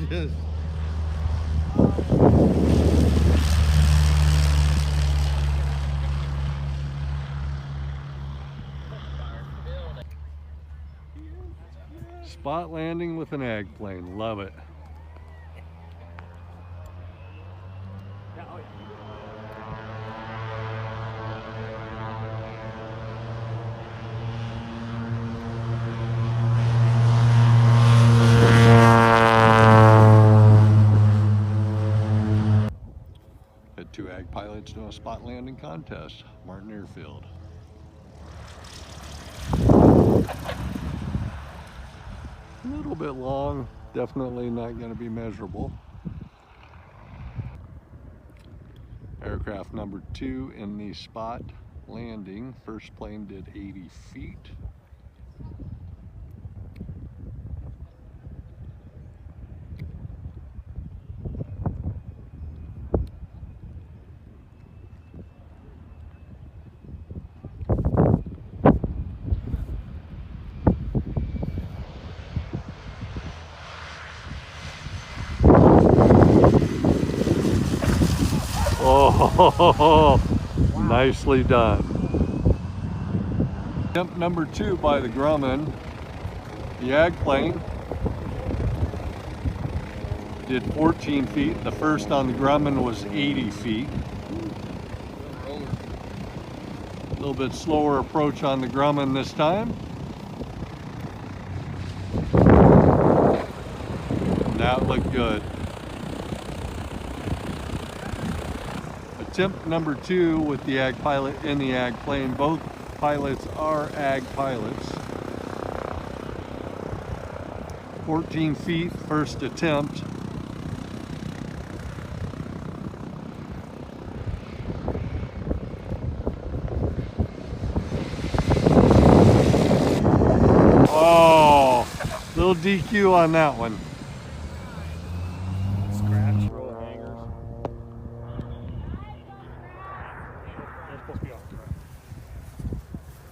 Just spot landing with an ag plane. Love it. Had 2 ag pilots doing a spot landing contest, Martin Airfield. A little bit long, definitely not going to be measurable. Aircraft number 2 in the spot landing. First plane did 80 feet. Oh, nicely done. Attempt number 2 by the Grumman. The ag plane did 14 feet. The first on the Grumman was 80 feet. A little bit slower approach on the Grumman this time. That looked good. Attempt number 2 with the ag pilot in the ag plane. Both pilots are ag pilots. 14 feet, first attempt. Oh, little DQ on that one. Scratch, roll hangers. They're supposed to be off the ground.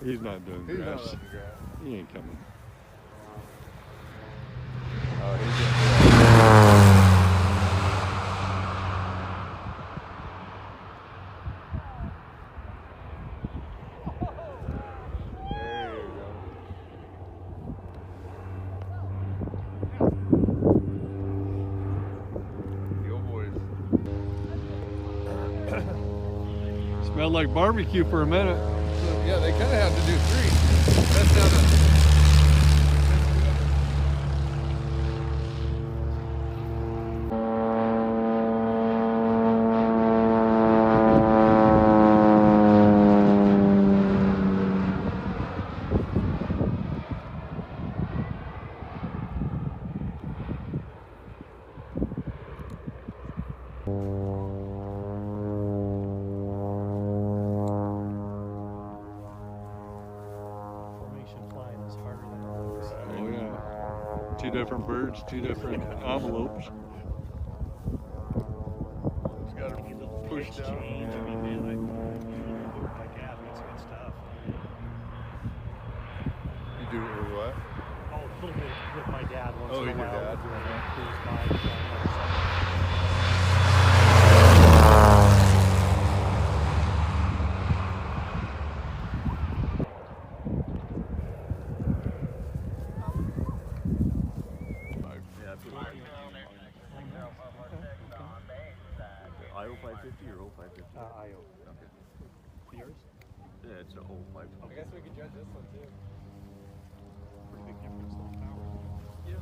He's not doing He's not grass. on the grass. He ain't coming. Oh, he's getting There you go. Yo, boys. Smelled like barbecue for a minute. So, yeah, they kind of have to do 3. That's not a... Formation flying is harder than it looks. Oh yeah. 2 different birds, 2 different envelopes. It's got to Any little push pitch down. change, I mean, man, I usually do it with my dad. That's good stuff. You do it with what? Oh, a little bit with my dad once Oh, in a with your while. dad? Cruise by, try and have IO 550 or 0550? IO. Okay. Yours? Yeah, it's an 0550. I guess we could judge this one too. Pretty big difference though, power. Yeah.